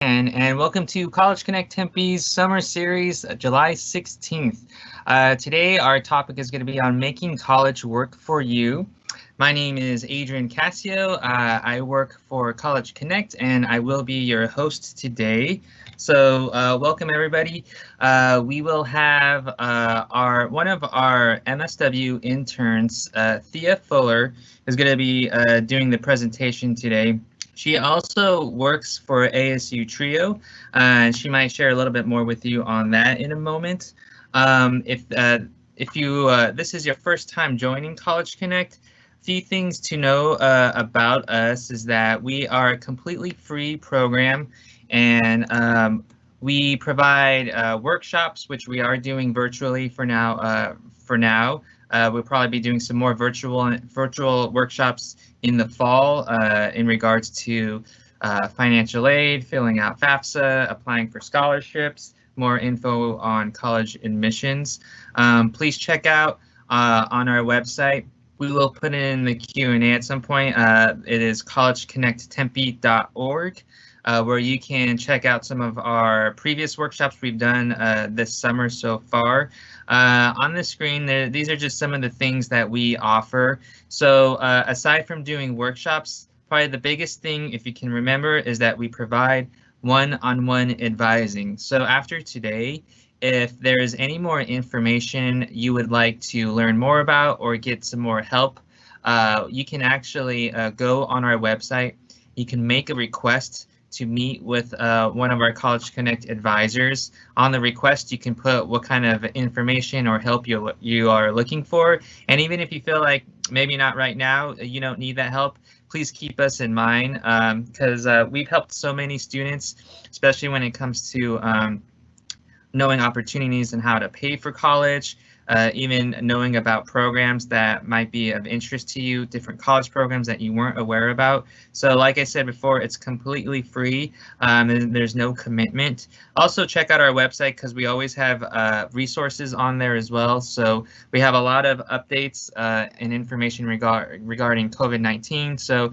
And welcome to College Connect Tempe's summer series, July 16th. Today, our topic is going to be on making college work for you. My name is Adrian Cassio. I work for College Connect, and I will be your host today. So, welcome everybody. We will have our one of our MSW interns, Thea Fuller, is going to be doing the presentation today. She also works for ASU Trio, and she might share a little bit more with you on that in a moment. If you this is your first time joining College Connect, a few things to know about us is that we are a completely free program, and we provide workshops, which we are doing virtually for now. We'll probably be doing some more virtual workshops in the fall in regards to financial aid, filling out FAFSA, applying for scholarships, more info on college admissions. Please check out on our website. We will put in the Q&A at some point. It is collegeconnecttempe.org. Where you can check out some of our previous workshops we've done this summer so far. On the screen, these are just some of the things that we offer. So aside from doing workshops, probably the biggest thing, if you can remember, is that we provide one-on-one advising. So after today, if there is any more information you would like to learn more about or get some more help, you can actually go on our website. You can make a request to meet with one of our College Connect advisors. On the request, you can put what kind of information or help you are looking for. And even if you feel like maybe not right now, you don't need that help, please keep us in mind because we've helped so many students, especially when it comes to knowing opportunities and how to pay for college, even knowing about programs that might be of interest to you, different college programs that you weren't aware about. So like I said before, it's completely free. There's no commitment. Also check out our website because we always have resources on there as well. So we have a lot of updates and information regarding COVID-19. So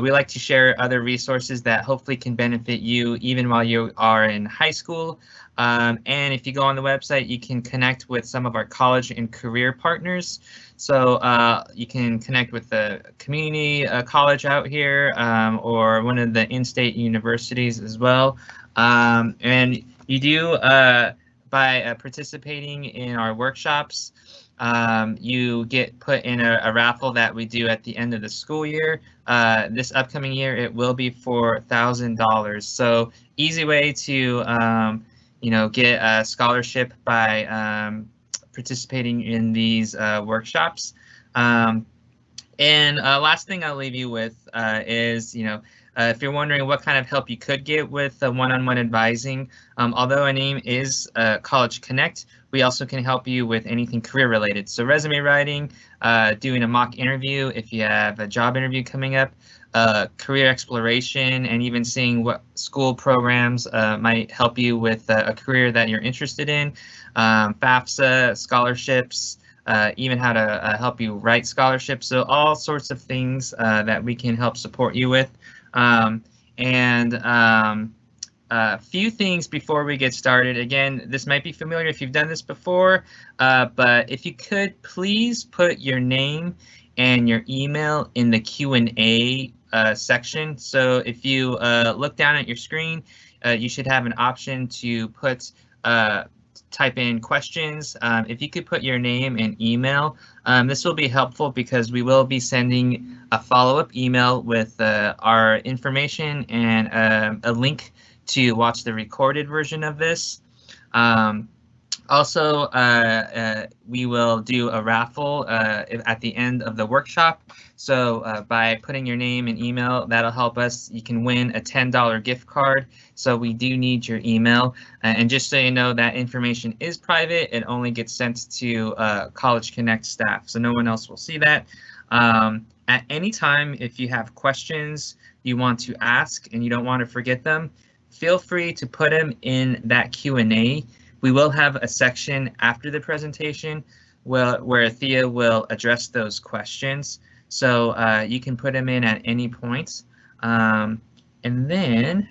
we like to share other resources that hopefully can benefit you even while you are in high school. And if you go on the website, you can connect with some of our college and career partners. So you can connect with the community college out here or one of the in-state universities as well. And you do, by participating in our workshops, you get put in a raffle that we do at the end of the school year. This upcoming year, it will be for $1,000. So easy way to get a scholarship by participating in these workshops. And last thing I'll leave you with is, if you're wondering what kind of help you could get with one-on-one advising, although our name is College Connect, we also can help you with anything career related. So resume writing, doing a mock interview if you have a job interview coming up, career exploration, and even seeing what school programs might help you with a career that you're interested in, FAFSA, scholarships, even how to help you write scholarships. So all sorts of things that we can help support you with. A few things before we get started. Again, this might be familiar if you've done this before, but if you could please put your name and your email in the Q&A section. So if you look down at your screen, you should have an option to type in questions. If you could put your name and email, this will be helpful because we will be sending a follow-up email with our information and a link to watch the recorded version of this. Also, we will do a raffle at the end of the workshop. So by putting your name and email, that'll help us. You can win a $10 gift card. So we do need your email. And just so you know, that information is private. It only gets sent to College Connect staff. So no one else will see that. At any time, if you have questions you want to ask and you don't want to forget them, feel free to put them in that Q&A. We will have a section after the presentation where Thea will address those questions. So you can put them in at any point. And then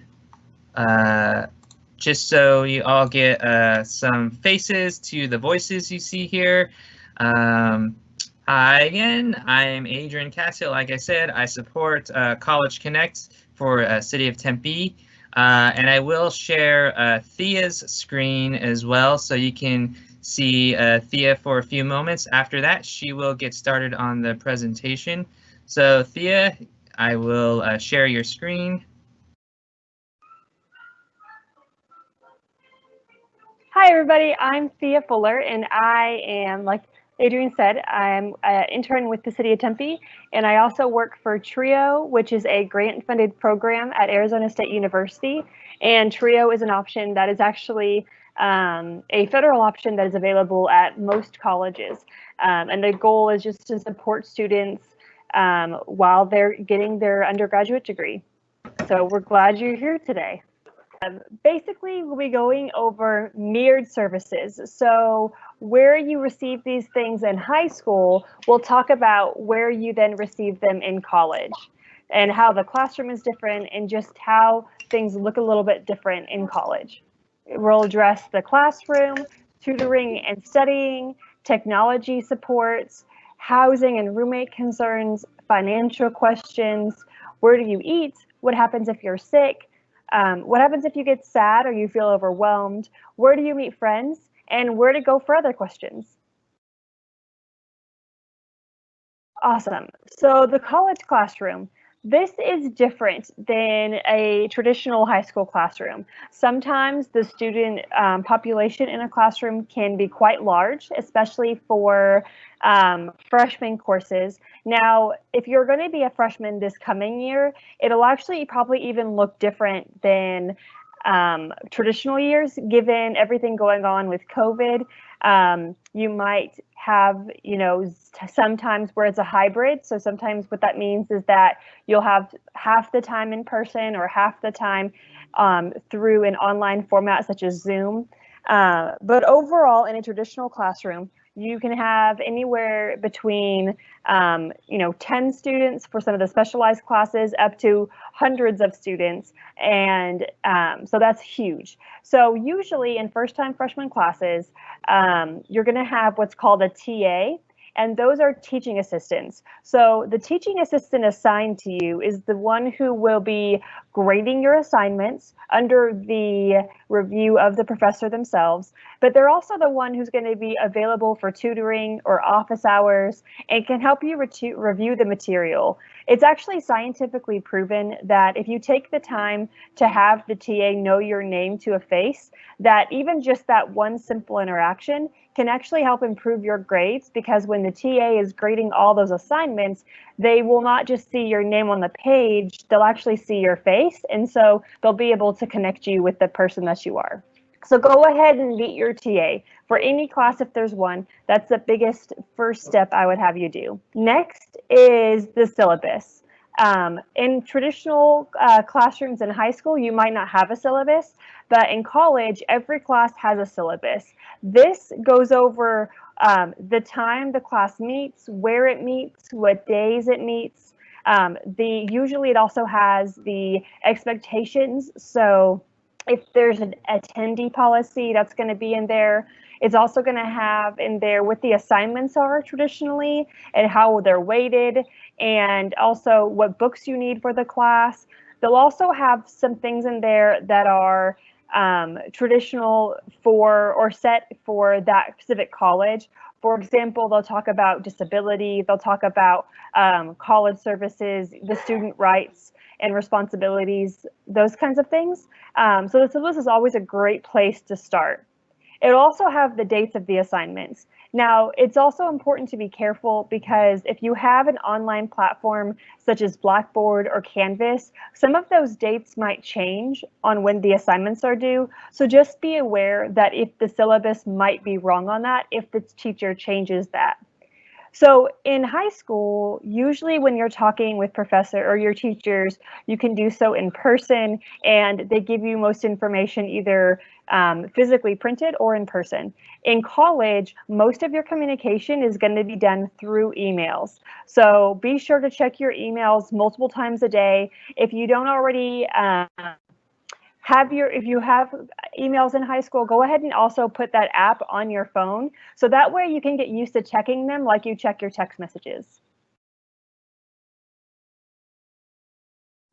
Just so you all get some faces to the voices you see here. Hi again, I'm Adrian Cassio. Like I said, I support College Connect for City of Tempe. And I will share Thea's screen as well, so you can see Thea for a few moments. After that, she will get started on the presentation. So Thea, I will share your screen. Hi, everybody. I'm Thea Fuller, and I am, like Adrian said, I'm an intern with the City of Tempe, and I also work for TRIO, which is a grant-funded program at Arizona State University. And TRIO is an option that is actually a federal option that is available at most colleges. And the goal is just to support students while they're getting their undergraduate degree. So we're glad you're here today. Basically, we'll be going over mirrored services. So where you receive these things in high school, we'll talk about where you then receive them in college and how the classroom is different and just how things look a little bit different in college. We'll address the classroom, tutoring and studying, technology supports, housing and roommate concerns, financial questions, where do you eat, what happens if you're sick, what happens if you get sad or you feel overwhelmed? Where do you meet friends? And where to go for other questions? Awesome. So the college classroom. This is different than a traditional high school classroom. Sometimes the student population in a classroom can be quite large, especially for freshman courses. Now, if you're going to be a freshman this coming year, it'll actually probably even look different than traditional years, given everything going on with COVID. You might have, sometimes where it's a hybrid. So sometimes what that means is that you'll have half the time in person or half the time through an online format such as Zoom. But overall, in a traditional classroom, you can have anywhere between 10 students for some of the specialized classes up to hundreds of students. And so that's huge. So usually in first-time freshman classes, you're going to have what's called a TA, and those are teaching assistants. So the teaching assistant assigned to you is the one who will be grading your assignments under the review of the professor themselves, but they're also the one who's going to be available for tutoring or office hours and can help you review the material. It's actually scientifically proven that if you take the time to have the TA know your name to a face, that even just that one simple interaction can actually help improve your grades, because when the TA is grading all those assignments, they will not just see your name on the page, they'll actually see your face, and so they'll be able to connect you with the person that you are. So go ahead and meet your TA. For any class, if there's one, that's the biggest first step I would have you do. Next is the syllabus. In traditional classrooms in high school, you might not have a syllabus, but in college, every class has a syllabus. This goes over the time the class meets, where it meets, what days it meets. Usually it also has the expectations. So if there's an attendee policy, that's going to be in there. It's also going to have in there what the assignments are traditionally and how they're weighted, and also what books you need for the class. They'll also have some things in there that are traditional for or set for that specific college. For example, they'll talk about disability, they'll talk about college services, the student rights and responsibilities, those kinds of things. So the syllabus is always a great place to start. It'll also have the dates of the assignments. Now, it's also important to be careful, because if you have an online platform such as Blackboard or Canvas, some of those dates might change on when the assignments are due. So just be aware that if the syllabus might be wrong on that, if the teacher changes that. So in high school, usually when you're talking with professor or your teachers, you can do so in person, and they give you most information either physically printed or in person. In college, most of your communication is going to be done through emails. So be sure to check your emails multiple times a day. If you don't already if you have emails in high school, go ahead and also put that app on your phone. So that way you can get used to checking them like you check your text messages.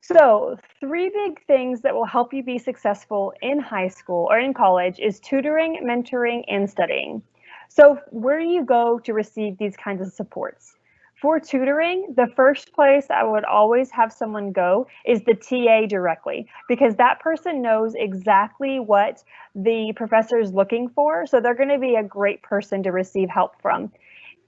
So 3 big things that will help you be successful in high school or in college is tutoring, mentoring, and studying. So where do you go to receive these kinds of supports? For tutoring, the first place I would always have someone go is the TA directly, because that person knows exactly what the professor is looking for. So they're going to be a great person to receive help from.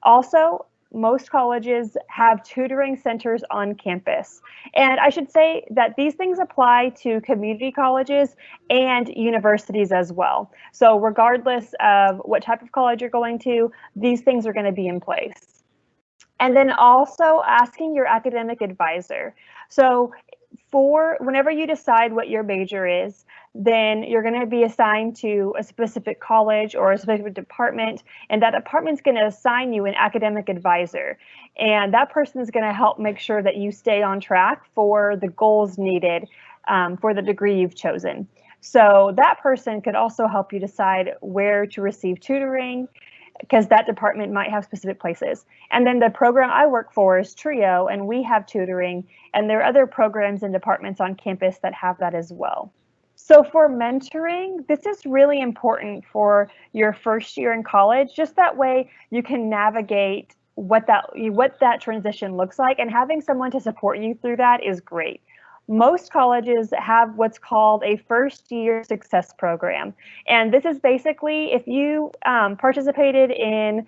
Also, most colleges have tutoring centers on campus. And I should say that these things apply to community colleges and universities as well. So regardless of what type of college you're going to, these things are going to be in place. And then also asking your academic advisor. So for whenever you decide what your major is, then you're going to be assigned to a specific college or a specific department, and that department's going to assign you an academic advisor. And that person is going to help make sure that you stay on track for the goals needed for the degree you've chosen. So that person could also help you decide where to receive tutoring, because that department might have specific places. And then the program I work for is TRIO, and we have tutoring, and there are other programs and departments on campus that have that as well. So for mentoring, this is really important for your first year in college. Just that way you can navigate what that transition looks like, and having someone to support you through that is great. Most colleges have what's called a first year success program. And this is basically if you participated in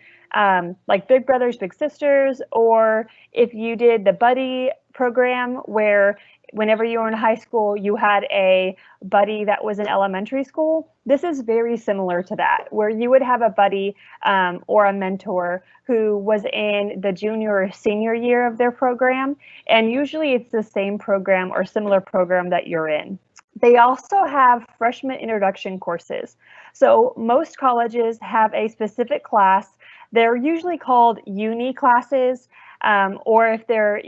like Big Brothers Big Sisters, or if you did the buddy program where whenever you were in high school, you had a buddy that was in elementary school. This is very similar to that, where you would have a buddy or a mentor who was in the junior or senior year of their program. And usually it's the same program or similar program that you're in. They also have freshman introduction courses. So most colleges have a specific class. They're usually called uni classes, or if they're,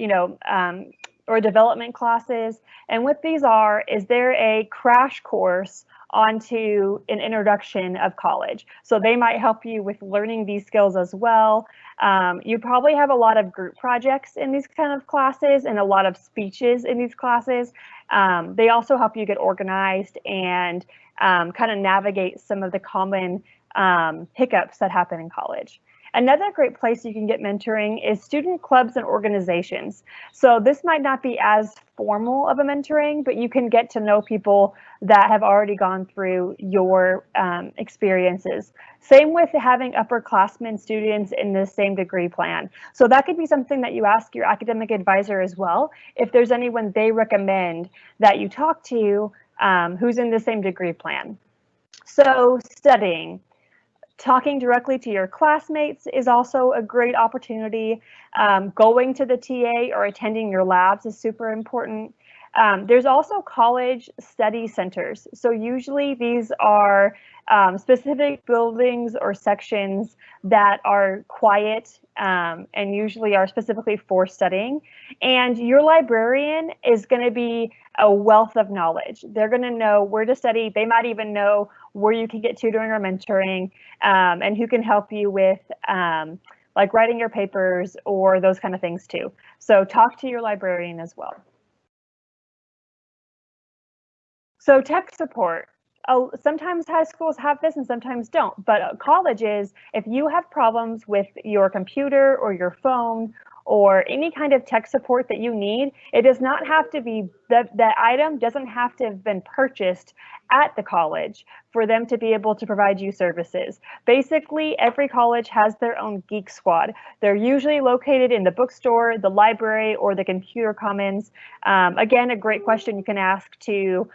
or development classes. And what these are is they're a crash course onto an introduction of college. So they might help you with learning these skills as well. You probably have a lot of group projects in these kind of classes and a lot of speeches in these classes. They also help you get organized and kind of navigate some of the common hiccups that happen in college. Another great place you can get mentoring is student clubs and organizations. So this might not be as formal of a mentoring, but you can get to know people that have already gone through your experiences. Same with having upperclassmen students in the same degree plan. So that could be something that you ask your academic advisor as well, if there's anyone they recommend that you talk to who's in the same degree plan. So studying. Talking directly to your classmates is also a great opportunity. Going to the TA or attending your labs is super important. There's also college study centers. So usually these are specific buildings or sections that are quiet and usually are specifically for studying. And your librarian is going to be a wealth of knowledge. They're going to know where to study. They might even know where you can get tutoring or mentoring, and who can help you with like writing your papers or those kind of things too. So talk to your librarian as well. So tech support. Sometimes high schools have this and sometimes don't, but colleges, if you have problems with your computer or your phone or any kind of tech support that you need, it does not have to be, that item doesn't have to have been purchased at the college for them to be able to provide you services. Basically, every college has their own geek squad. They're usually located in the bookstore, the library, or the computer commons. Again, a great question you can ask to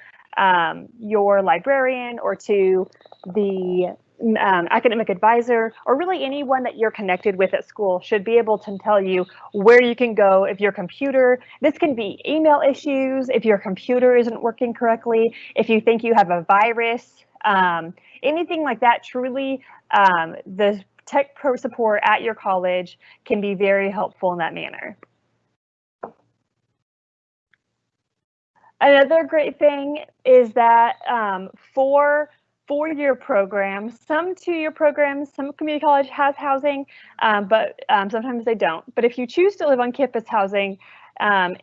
your librarian or to the academic advisor, or really anyone that you're connected with at school should be able to tell you where you can go if your computer, this can be email issues, if your computer isn't working correctly, if you think you have a virus, anything like that. Truly, the tech pro support at your college can be very helpful in that manner. Another great thing is that for four-year programs, some two-year programs, some community college has housing, but sometimes they don't. But if you choose to live on campus housing, on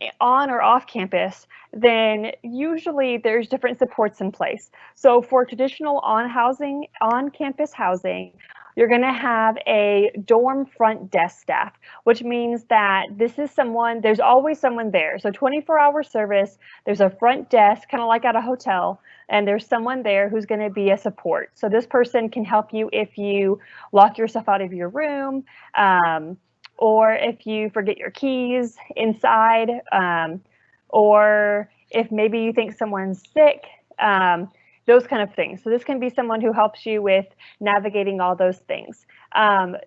or off campus, then usually there's different supports in place. So for traditional on campus housing, you're going to have a dorm front desk staff, which means that this is someone, there's always someone there. So 24-hour service, there's a front desk, kind of like at a hotel, and there's someone there who's going to be a support. So this person can help you if you lock yourself out of your room, or if you forget your keys inside, or if maybe you think someone's sick, those kind of things. So this can be someone who helps you with navigating all those things.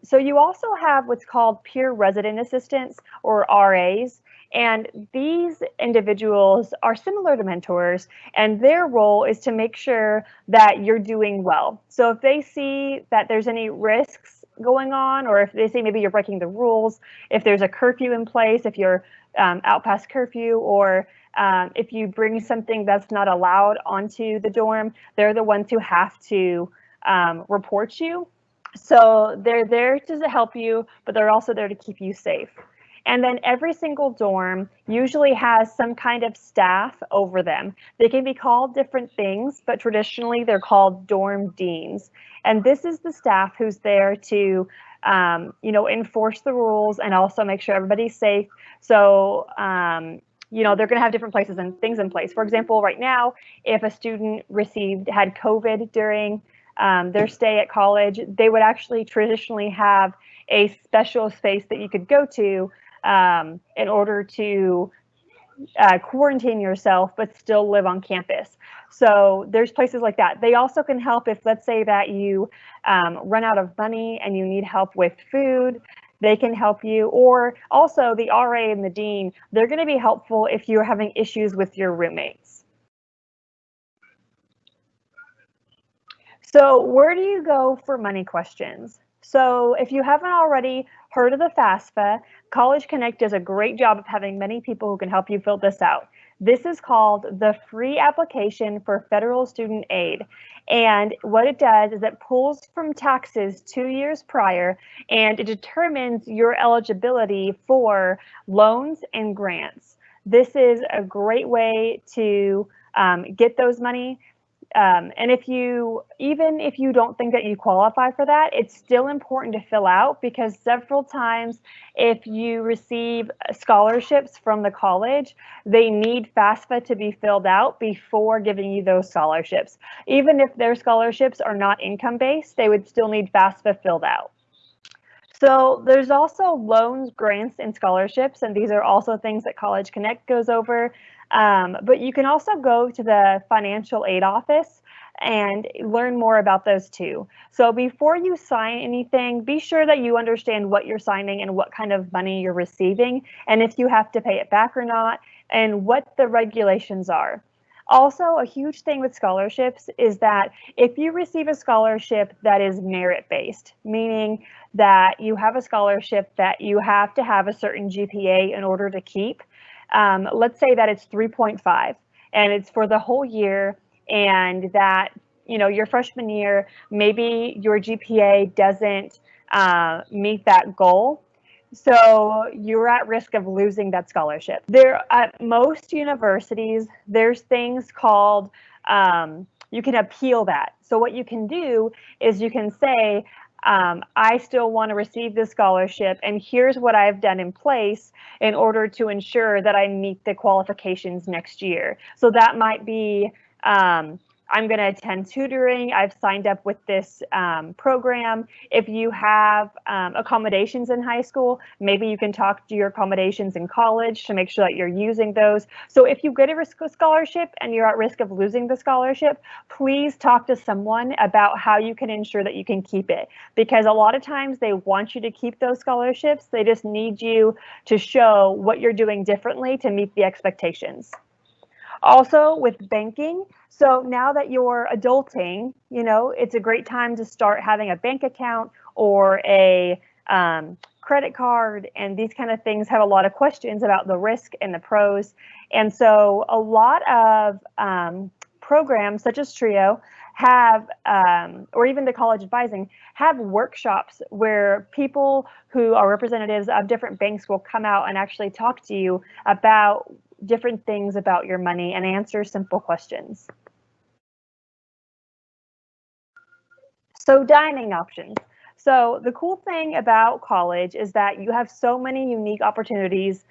So you also have what's called peer resident assistants, or RAs. And these individuals are similar to mentors, and their role is to make sure that you're doing well. So if they see that there's any risks going on, or if they say maybe you're breaking the rules, if there's a curfew in place, if you're out past curfew, or if you bring something that's not allowed onto the dorm, they're the ones who have to report you. So they're there to help you, but they're also there to keep you safe. And then every single dorm usually has some kind of staff over them. They can be called different things, but traditionally they're called dorm deans. And this is the staff who's there to, enforce the rules and also make sure everybody's safe. So, they're going to have different places and things in place. For example, right now, if a student had COVID during their stay at college, they would actually traditionally have a special space that you could go to in order to quarantine yourself, but still live on campus. So there's places like that. They also can help if, let's say that you run out of money and you need help with food, they can help you. Or also the RA and the dean, they're going to be helpful if you're having issues with your roommates. So where do you go for money questions? So if you haven't already heard of the FAFSA, College Connect does a great job of having many people who can help you fill this out. This is called the Free Application for Federal Student Aid. And what it does is it pulls from taxes 2 years prior, and it determines your eligibility for loans and grants. This is a great way to get those money. And even if you don't think that you qualify for that, it's still important to fill out, because several times if you receive scholarships from the college, they need FAFSA to be filled out before giving you those scholarships. Even if their scholarships are not income-based, they would still need FAFSA filled out. So there's also loans, grants, and scholarships, and these are also things that College Connect goes over. But you can also go to the financial aid office and learn more about those too. So before you sign anything, be sure that you understand what you're signing and what kind of money you're receiving, and if you have to pay it back or not, and what the regulations are. Also, a huge thing with scholarships is that if you receive a scholarship that is merit-based, meaning that you have a scholarship that you have to have a certain GPA in order to keep, let's say that it's 3.5 and it's for the whole year, and that, your freshman year, maybe your GPA doesn't meet that goal. So you're at risk of losing that scholarship. At most universities, there's things called, you can appeal that. So what you can do is you can say, I still want to receive this scholarship, and here's what I've done in place in order to ensure that I meet the qualifications next year. So that might be, I'm going to attend tutoring. I've signed up with this program. If you have accommodations in high school, maybe you can talk to your accommodations in college to make sure that you're using those. So if you get a scholarship and you're at risk of losing the scholarship, please talk to someone about how you can ensure that you can keep it. Because a lot of times they want you to keep those scholarships. They just need you to show what you're doing differently to meet the expectations. Also with banking, so now that you're adulting, it's a great time to start having a bank account or a credit card, and these kind of things have a lot of questions about the risk and the pros. And so a lot of programs such as TRIO have, or even the college advising, have workshops where people who are representatives of different banks will come out and actually talk to you about different things about your money and answer simple questions. So dining options. So the cool thing about college is that you have so many unique opportunities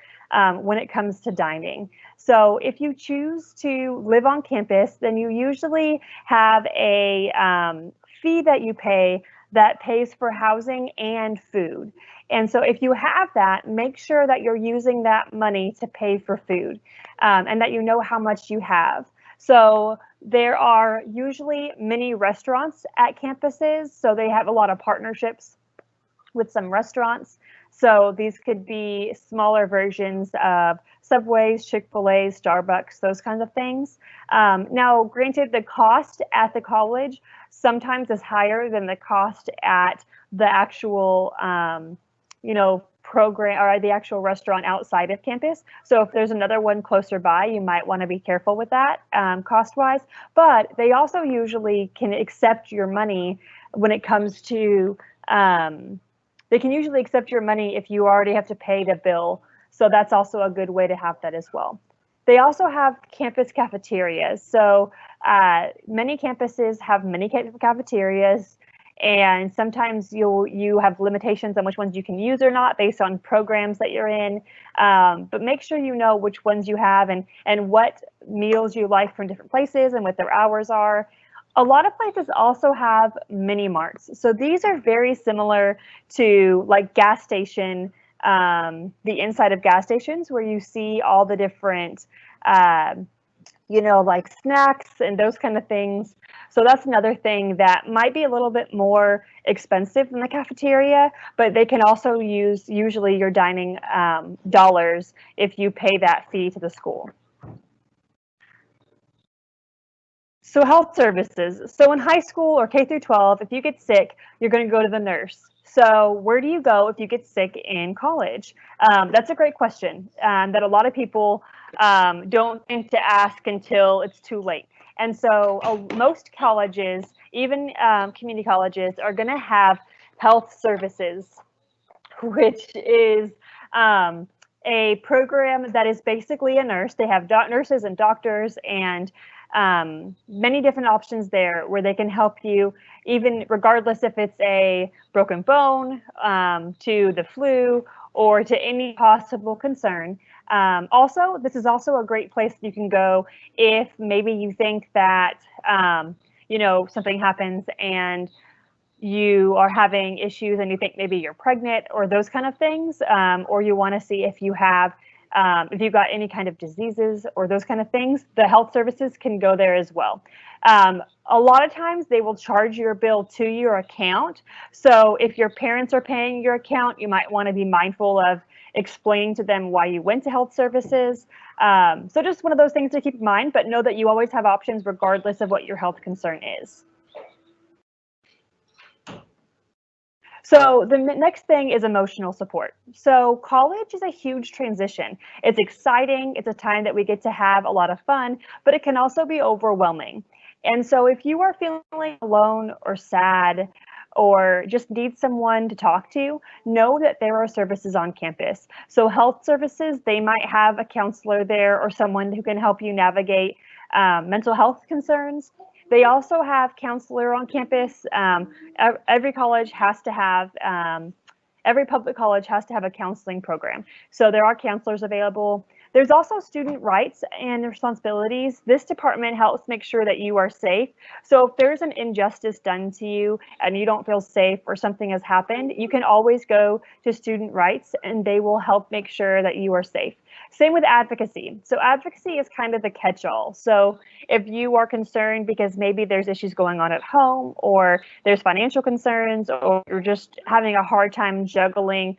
when it comes to dining. So if you choose to live on campus, then you usually have a fee that you pay that pays for housing and food. And so if you have that, make sure that you're using that money to pay for food and that you know how much you have. So there are usually mini restaurants at campuses, so they have a lot of partnerships with some restaurants. So these could be smaller versions of Subways, Chick-fil-A, Starbucks, those kinds of things. Now, granted, the cost at the college sometimes is higher than the cost at the actual, program or the actual restaurant outside of campus. So if there's another one closer by, you might want to be careful with that cost-wise. But they also usually can accept your money when it comes to, they can usually accept your money if you already have to pay the bill. So that's also a good way to have that as well. They also have campus cafeterias. So many campuses have many cafeterias. And sometimes you have limitations on which ones you can use or not based on programs that you're in. But make sure you know which ones you have and what meals you like from different places and what their hours are. A lot of places also have mini marts. So these are very similar to like gas station, the inside of gas stations where you see all the different, like snacks and those kind of things. So that's another thing that might be a little bit more expensive than the cafeteria, but they can also use usually your dining dollars if you pay that fee to the school. So health services. So in high school or K through 12, if you get sick, you're going to go to the nurse. So where do you go if you get sick in college? That's a great question that a lot of people don't think to ask until it's too late. And so most colleges, even community colleges, are going to have health services, which is a program that is basically a nurse. They have nurses and doctors and many different options there where they can help you, even regardless if it's a broken bone, to the flu, or to any possible concern. Also, this is also a great place you can go if maybe you think that, something happens and you are having issues and you think maybe you're pregnant or those kind of things, or you want to see if you have if you've got any kind of diseases or those kind of things, the health services can go there as well. A lot of times they will charge your bill to your account. So if your parents are paying your account, you might want to be mindful of explaining to them why you went to health services. So just one of those things to keep in mind, but know that you always have options regardless of what your health concern is. So the next thing is emotional support. So college is a huge transition. It's exciting. It's a time that we get to have a lot of fun, but it can also be overwhelming. And so if you are feeling alone or sad or just need someone to talk to, know that there are services on campus. So health services, they might have a counselor there or someone who can help you navigate mental health concerns. They also have counselor on campus. Every college has to have, every public college has to have a counseling program. So there are counselors available. There's also student rights and responsibilities. This department helps make sure that you are safe. So if there's an injustice done to you and you don't feel safe or something has happened, you can always go to student rights and they will help make sure that you are safe. Same with advocacy. So advocacy is kind of the catch-all. So if you are concerned because maybe there's issues going on at home or there's financial concerns or you're just having a hard time juggling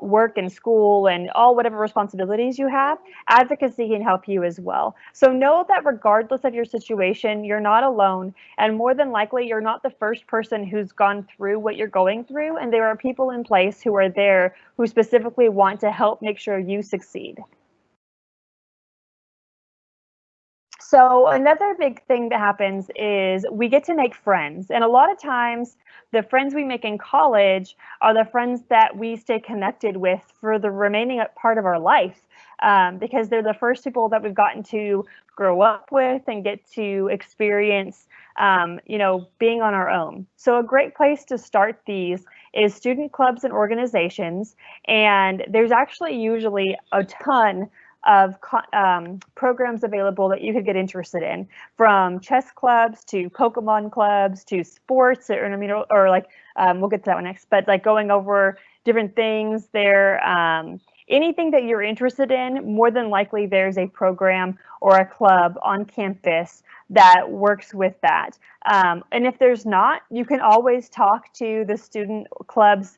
work and school and all whatever responsibilities you have, advocacy can help you as well. So know that regardless of your situation, you're not alone, and more than likely you're not the first person who's gone through what you're going through, and there are people in place who are there who specifically want to help make sure you succeed. So another big thing that happens is we get to make friends. And a lot of times the friends we make in college are the friends that we stay connected with for the remaining part of our life, because they're the first people that we've gotten to grow up with and get to experience, being on our own. So a great place to start these is student clubs and organizations. And there's actually usually a ton of programs available that you could get interested in, from chess clubs to Pokemon clubs to sports, we'll get to that one next, but like going over different things there. Anything that you're interested in, more than likely there's a program or a club on campus that works with that. And if there's not, you can always talk to the student club's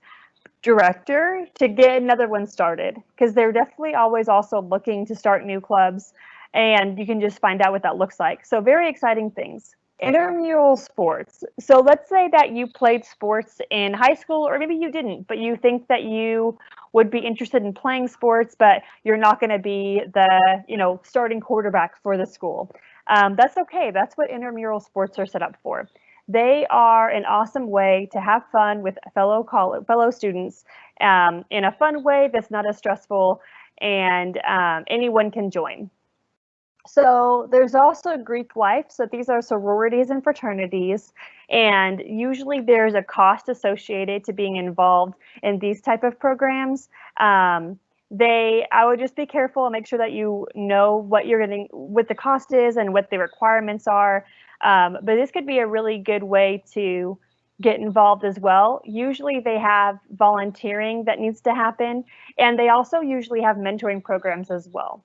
director to get another one started, because they're definitely always also looking to start new clubs, and you can just find out what that looks like. So very exciting things. Intramural sports. So let's say that you played sports in high school, or maybe you didn't, but you think that you would be interested in playing sports, but you're not going to be the starting quarterback for the school. That's okay. That's what intramural sports are set up for. They are an awesome way to have fun with fellow students, in a fun way that's not as stressful, and anyone can join. So there's also Greek life. So these are sororities and fraternities, and usually there's a cost associated to being involved in these type of programs. I would just be careful and make sure that you know what you're getting, what the cost is and what the requirements are. But this could be a really good way to get involved as well. Usually they have volunteering that needs to happen, and they also usually have mentoring programs as well.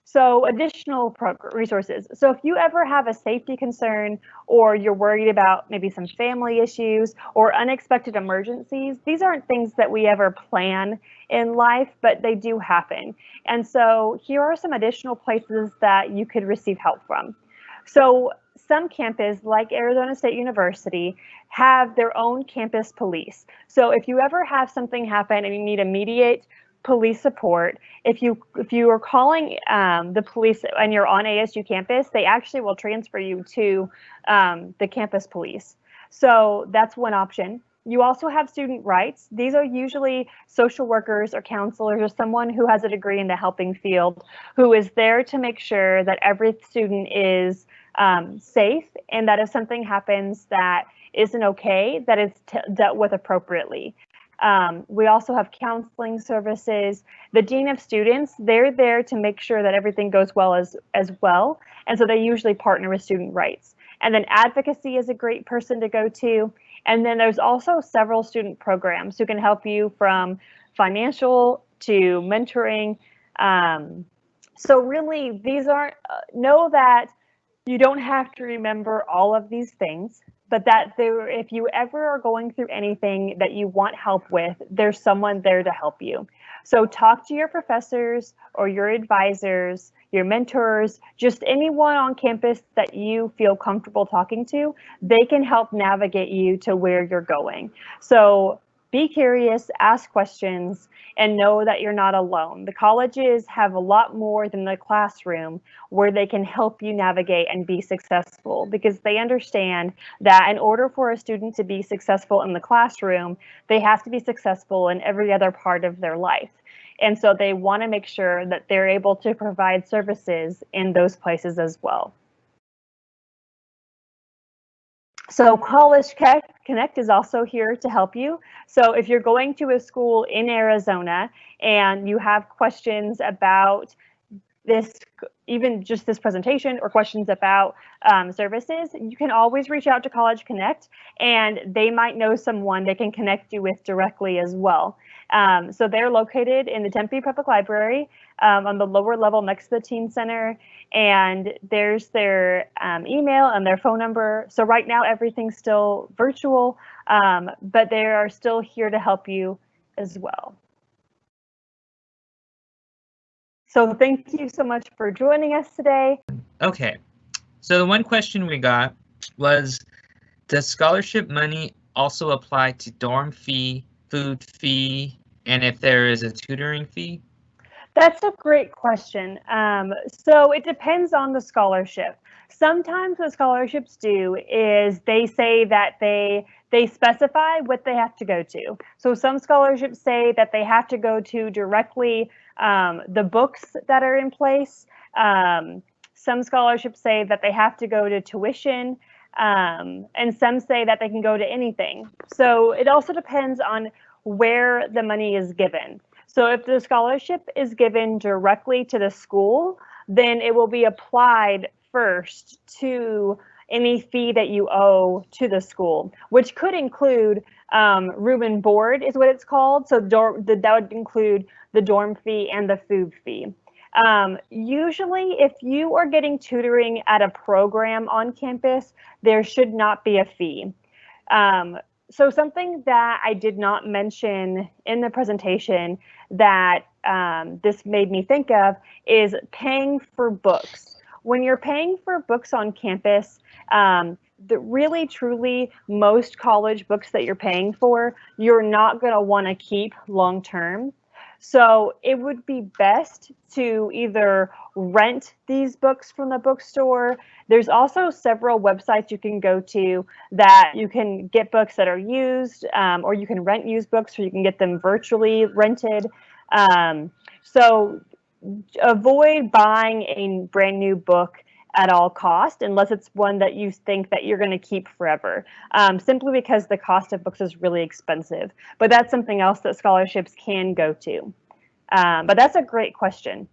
So additional resources. So if you ever have a safety concern, or you're worried about maybe some family issues or unexpected emergencies, these aren't things that we ever plan in life, but they do happen. And so here are some additional places that you could receive help from. So some campuses, like Arizona State University, have their own campus police. So if you ever have something happen and you need immediate police support, if you are calling the police and you're on ASU campus, they actually will transfer you to the campus police. So that's one option. You also have student rights. These are usually social workers or counselors or someone who has a degree in the helping field, who is there to make sure that every student is safe, and that if something happens that isn't okay, that it's dealt with appropriately. We also have counseling services. The dean of students, they're there to make sure that everything goes well as well. And so they usually partner with student rights. And then advocacy is a great person to go to. And then there's also several student programs who can help you, from financial to mentoring. So really, these aren't, know that you don't have to remember all of these things, but that if you ever are going through anything that you want help with, there's someone there to help you. So talk to your professors or your advisors, your mentors, just anyone on campus that you feel comfortable talking to. They can help navigate you to where you're going. So be curious, ask questions, and know that you're not alone. The colleges have a lot more than the classroom where they can help you navigate and be successful, because they understand that in order for a student to be successful in the classroom, they have to be successful in every other part of their life. And so they want to make sure that they're able to provide services in those places as well. So College Connect is also here to help you. So if you're going to a school in Arizona and you have questions about this, even just this presentation, or questions about services, you can always reach out to College Connect, and they might know someone they can connect you with directly as well. So they're located in the Tempe Public Library, on the lower level next to the Teen Center, and there's their email and their phone number. So right now everything's still virtual, but they are still here to help you as well. So thank you so much for joining us today. Okay, so the one question we got was, does scholarship money also apply to dorm fee, food fee, and if there is a tutoring fee? That's a great question. So it depends on the scholarship. Sometimes what scholarships do is they say that they specify what they have to go to. So some scholarships say that they have to go to directly the books that are in place. Some scholarships say that they have to go to tuition, and some say that they can go to anything. So it also depends on where the money is given. So if the scholarship is given directly to the school, then it will be applied first to any fee that you owe to the school, which could include room and board is what it's called. So that would include the dorm fee and the food fee. Usually, if you are getting tutoring at a program on campus, there should not be a fee. So something that I did not mention in the presentation that this made me think of is paying for books. When you're paying for books on campus, really truly most college books that you're paying for, you're not going to want to keep long term. So it would be best to either rent these books from the bookstore. There's also several websites you can go to that you can get books that are used, or you can rent used books, or you can get them virtually rented. So avoid buying a brand new book at all cost unless it's one that you think that you're going to keep forever, simply because the cost of books is really expensive. But that's something else that scholarships can go to. But that's a great question.